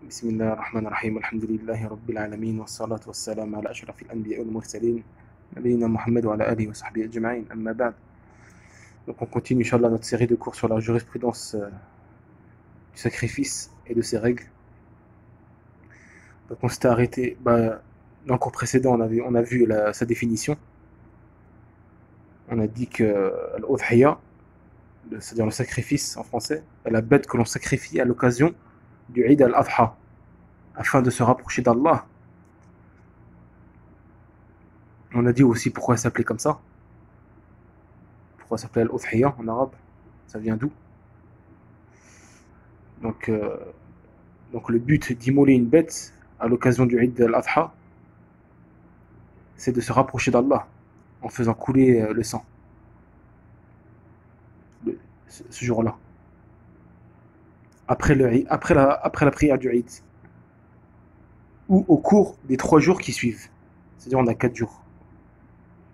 بسم الله الرحمن الرحيم الحمد لله رب العالمين والصلاة والسلام على أشرف الأنبياء والمرسلين نبينا محمد وعلى آله وصحبه أجمعين أما بعد. Donc on continue Inch'Allah notre série de cours sur la jurisprudence du sacrifice et de ses règles. Donc on s'était arrêté, dans le cours précédent on a vu sa définition. On a dit que l'udhiya, c'est-à-dire le sacrifice en français, est la bête que l'on sacrifie à l'occasion du Eid al-Adha, afin de se rapprocher d'Allah. On a dit aussi pourquoi elle s'appelait comme ça. Pourquoi elle s'appelait al-Udhiya en arabe. Ça vient d'où? Donc le but d'immoler une bête à l'occasion du Eid al-Adha, c'est de se rapprocher d'Allah en faisant couler le sang ce jour-là. Après la prière du Eid. Ou au cours des 3 jours qui suivent. C'est-à-dire on a 4 jours.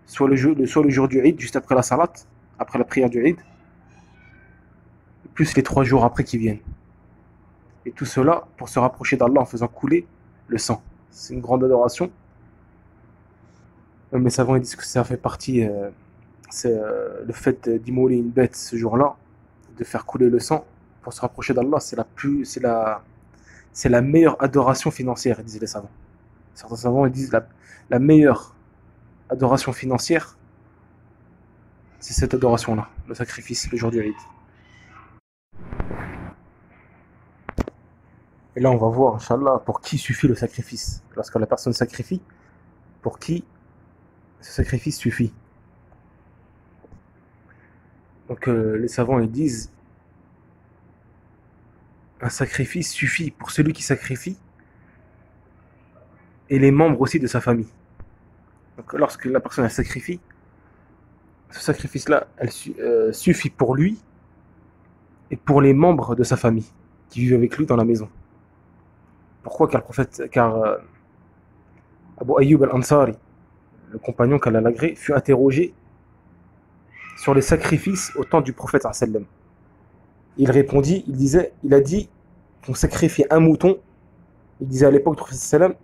Soit le jour du Eid, juste après la salat, après la prière du Eid, plus les 3 jours après qui viennent. Et tout cela pour se rapprocher d'Allah en faisant couler le sang. C'est une grande adoration. Même les savants disent que ça fait partie, c'est le fait d'immoler une bête ce jour-là, de faire couler le sang pour se rapprocher d'Allah, c'est la meilleure adoration financière, disent les savants. Certains savants disent la meilleure adoration financière, c'est cette adoration-là, le sacrifice, le jour du Eid. Et là, on va voir, Inch'Allah, pour qui suffit le sacrifice. Lorsque la personne sacrifie, pour qui ce sacrifice suffit. Donc, les savants, ils disent, un sacrifice suffit pour celui qui sacrifie et les membres aussi de sa famille. Donc, lorsque la personne elle sacrifie, ce sacrifice-là, suffit pour lui et pour les membres de sa famille qui vivent avec lui dans la maison. Pourquoi? Car Abu Ayyub al-Ansari, le compagnon qu'Allah l'agré, fut interrogé sur les sacrifices au temps du prophète sallam. Il répondit, il a dit qu'on sacrifiait un mouton. Il disait à l'époque du prophète sallam,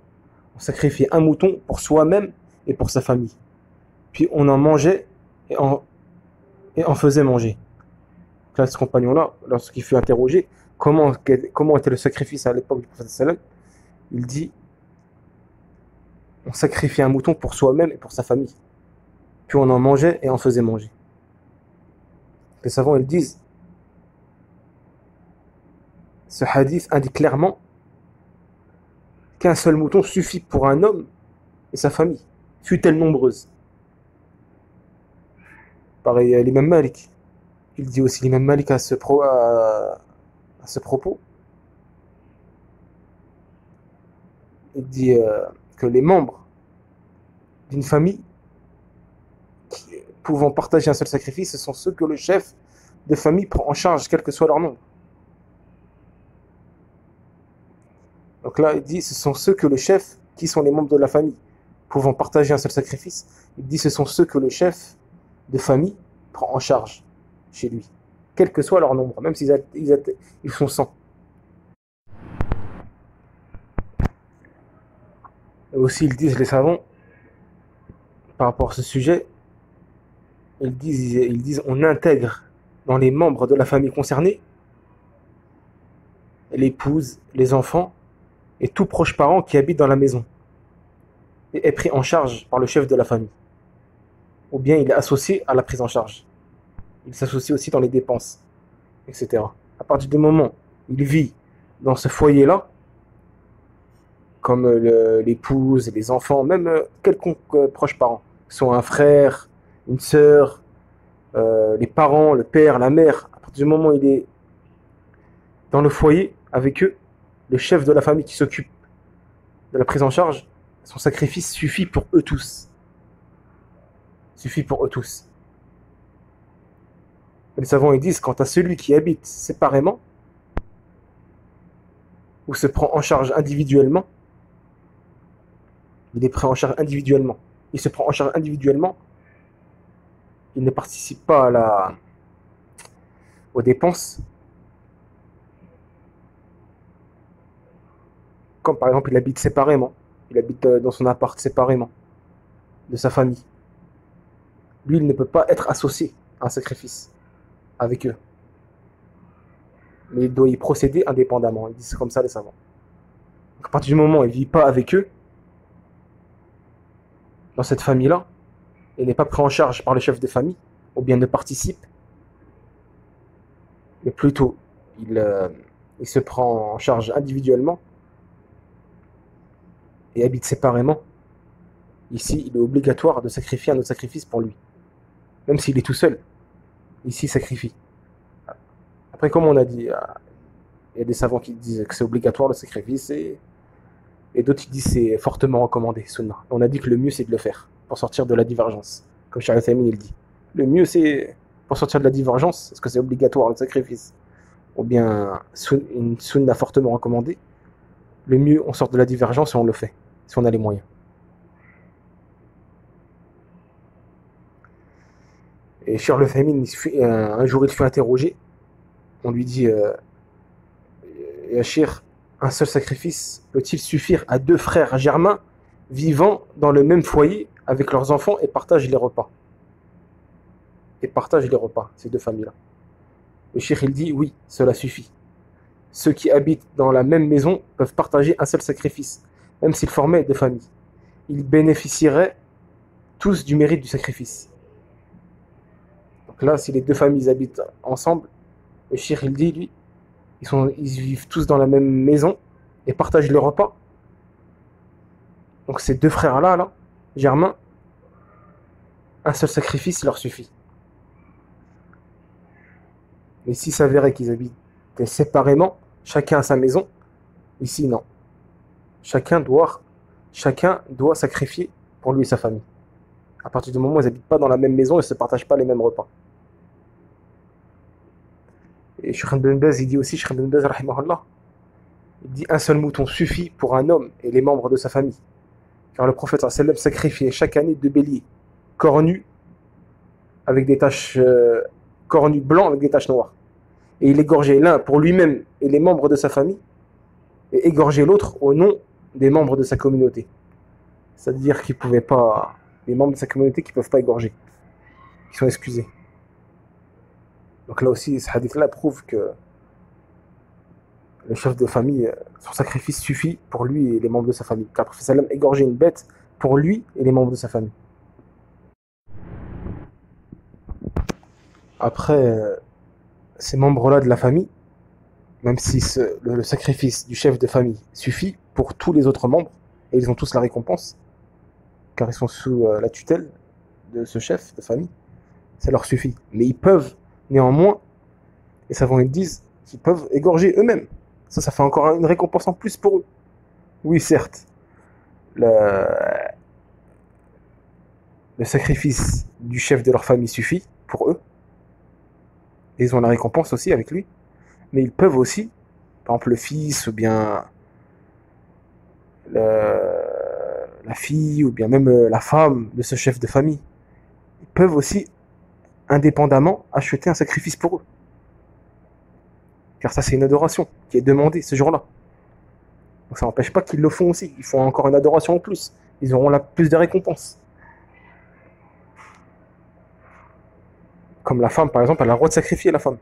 on sacrifiait un mouton pour soi-même et pour sa famille. Puis on en mangeait et en faisait manger. Donc là, ce compagnon-là, lorsqu'il fut interrogé, comment était le sacrifice à l'époque du prophète sallam, il dit, on sacrifiait un mouton pour soi-même et pour sa famille. Puis on en mangeait et en faisait manger. Les savants, ils disent, ce hadith indique clairement qu'un seul mouton suffit pour un homme et sa famille, fût-elle nombreuse. Pareil, l'imam Malik, il dit aussi, l'imam Malik à ce propos, il dit que les membres d'une famille pouvant partager un seul sacrifice, ce sont ceux que le chef de famille prend en charge, quel que soit leur nombre. Donc là, il dit, ce sont ceux que le chef, qui sont les membres de la famille, pouvant partager un seul sacrifice, il dit, ce sont ceux que le chef de famille prend en charge chez lui, quel que soit leur nombre, même s'ils sont 100. Et aussi, ils disent, les savants, par rapport à ce sujet, ils disent, on intègre dans les membres de la famille concernée l'épouse, les enfants et tout proche parent qui habite dans la maison et est pris en charge par le chef de la famille. Ou bien il est associé à la prise en charge. Il s'associe aussi dans les dépenses, etc. À partir du moment où il vit dans ce foyer-là, comme l'épouse, les enfants, même quelconque proche parent, soit un frère, une sœur, les parents, le père, la mère, à partir du moment où il est dans le foyer avec eux, le chef de la famille qui s'occupe de la prise en charge, son sacrifice suffit pour eux tous. Suffit pour eux tous. Les savants ils disent, quant à celui qui habite séparément, ou se prend en charge individuellement, il est pris en charge individuellement. Il se prend en charge individuellement, il ne participe pas aux dépenses. comme par exemple il habite séparément, il habite dans son appart séparément de sa famille. Lui, il ne peut pas être associé à un sacrifice avec eux. Mais il doit y procéder indépendamment. Ils disent comme ça les savants. Donc, à partir du moment où il ne vit pas avec eux, dans cette famille-là, et n'est pas pris en charge par le chef de famille, ou bien ne participe, mais plutôt il se prend en charge individuellement et habite séparément, ici, il est obligatoire de sacrifier un autre sacrifice pour lui. Même s'il est tout seul, ici, il sacrifie. Après, comme on a dit, il y a des savants qui disent que c'est obligatoire le sacrifice, et d'autres qui disent que c'est fortement recommandé, sunnah. On a dit que le mieux, c'est de le faire, pour sortir de la divergence. Comme Cheikh Al-Uthaymeen, il dit. Le mieux, c'est, pour sortir de la divergence, est-ce que c'est obligatoire le sacrifice, ou bien une sunna fortement recommandée, le mieux, on sort de la divergence et on le fait, si on a les moyens. Et Cheikh Al-Uthaymeen, un jour, il fut interrogé. On lui dit, Ya Cheikh, un seul sacrifice peut-il suffire à deux frères germains vivant dans le même foyer avec leurs enfants et partagent les repas? Et partagent les repas, ces deux familles-là. Le Cheikh, il dit, oui, cela suffit. Ceux qui habitent dans la même maison peuvent partager un seul sacrifice, même s'ils formaient deux familles. Ils bénéficieraient tous du mérite du sacrifice. Donc là, si les deux familles habitent ensemble, le Cheikh, il dit, lui, ils vivent tous dans la même maison et partagent le repas. Donc ces deux frères-là, germains, un seul sacrifice leur suffit. Mais s'il s'avérait qu'ils habitent séparément, chacun à sa maison, ici non. Chacun doit sacrifier pour lui et sa famille. À partir du moment où ils n'habitent pas dans la même maison, ils ne se partagent pas les mêmes repas. Et Cheikh Ibn Baz, il dit aussi, Cheikh Ibn Baz, rahimahullah, il dit un seul mouton suffit pour un homme et les membres de sa famille. Car le prophète sallallahu alayhi wa sallam sacrifiait chaque année deux béliers cornus avec des taches cornus blancs avec des taches noires. Et il égorgeait l'un pour lui-même et les membres de sa famille, et égorgeait l'autre au nom des membres de sa communauté. C'est-à-dire qu'ils pouvaient pas, les membres de sa communauté qui ne peuvent pas égorger, qui sont excusés. Donc là aussi, ce hadith-là prouve que le chef de famille, son sacrifice suffit pour lui et les membres de sa famille. Car le prophète sallam égorgeait une bête pour lui et les membres de sa famille. Après, ces membres-là de la famille, même si le sacrifice du chef de famille suffit pour tous les autres membres, et ils ont tous la récompense, car ils sont sous la tutelle de ce chef de famille, ça leur suffit. Mais ils peuvent, néanmoins, les savants ils disent qu'ils peuvent égorger eux-mêmes. Ça fait encore une récompense en plus pour eux. Oui, certes, le sacrifice du chef de leur famille suffit pour eux, et ils ont la récompense aussi avec lui, mais ils peuvent aussi, par exemple le fils, ou bien la fille, ou bien même la femme de ce chef de famille, ils peuvent aussi, indépendamment, acheter un sacrifice pour eux. Car ça, c'est une adoration qui est demandée ce jour-là. Donc ça n'empêche pas qu'ils le font aussi. Ils font encore une adoration en plus. Ils auront plus de récompenses. Comme la femme, par exemple, elle a le droit de sacrifier la femme.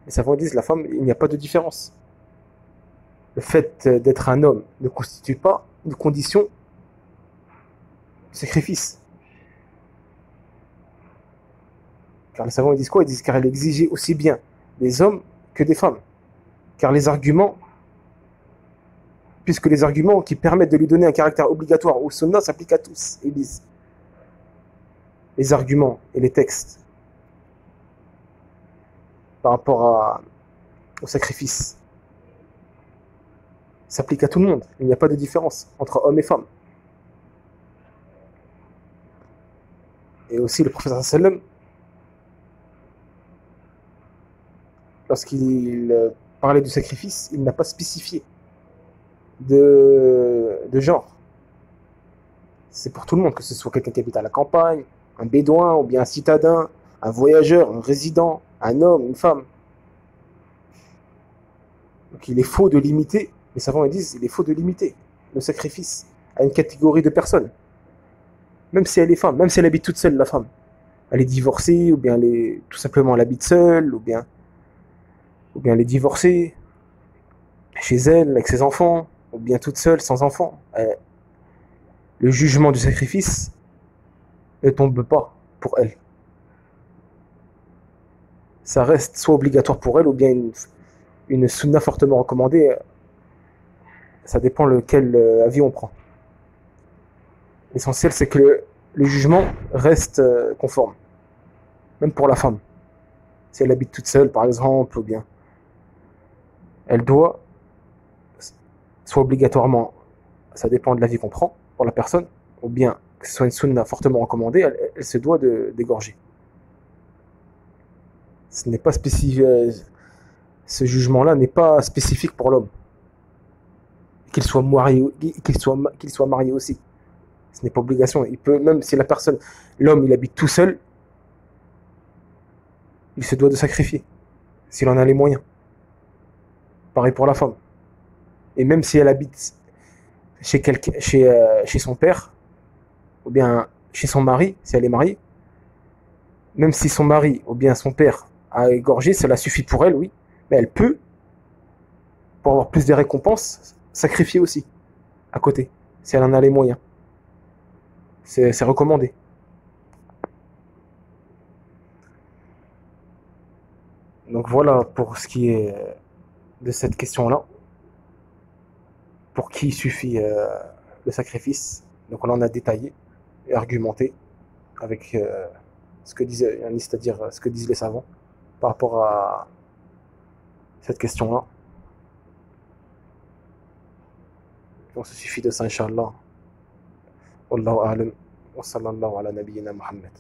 Les savants disent, la femme, il n'y a pas de différence. Le fait d'être un homme ne constitue pas une condition de sacrifice. Car les savants ils disent quoi? Ils disent car elle exigeait aussi bien des hommes que des femmes. Car les arguments, puisque les arguments qui permettent de lui donner un caractère obligatoire au sunnah s'appliquent à tous. Ils disent les arguments et les textes par rapport au sacrifice s'appliquent à tout le monde. Il n'y a pas de différence entre hommes et femmes. Et aussi le prophète sallam, lorsqu'il parlait du sacrifice, il n'a pas spécifié de genre. C'est pour tout le monde, que ce soit quelqu'un qui habite à la campagne, un bédouin, ou bien un citadin, un voyageur, un résident, un homme, une femme. Donc il est faux de limiter Les savants ils disent il est faux de limiter le sacrifice à une catégorie de personnes. Même si elle est femme, même si elle habite toute seule, la femme. Elle est divorcée, ou bien tout simplement elle habite seule, ou bien elle est divorcée, chez elle, avec ses enfants, ou bien toute seule, sans enfants. Le jugement du sacrifice ne tombe pas pour elle. Ça reste soit obligatoire pour elle, ou bien une sunna fortement recommandée. Ça dépend lequel avis on prend. L'essentiel, c'est que le jugement reste conforme, même pour la femme. Si elle habite toute seule, par exemple, ou bien elle doit, soit obligatoirement, ça dépend de l'avis qu'on prend pour la personne, ou bien que ce soit une sunna fortement recommandée, elle se doit d'égorger. Ce n'est pas spécifique, ce jugement-là n'est pas spécifique pour l'homme. Qu'il soit marié aussi. Ce n'est pas obligation. Il peut, même si l'homme, il habite tout seul, il se doit de sacrifier, s'il en a les moyens. Pareil pour la femme. Et même si elle habite chez son père, ou bien chez son mari, si elle est mariée, même si son mari ou bien son père a égorgé, cela suffit pour elle, oui, mais elle peut, pour avoir plus de récompenses, sacrifier aussi, à côté, si elle en a les moyens. C'est recommandé. Donc voilà pour ce qui est de cette question-là. Pour qui il suffit le sacrifice. Donc on en a détaillé et argumenté avec ce que disait, c'est-à-dire ce que disent les savants par rapport à cette question-là. On se suffit de ça, Inch'Allah. Wallahu a'lam. Wa sallallahu ala nabiyyina Muhammad.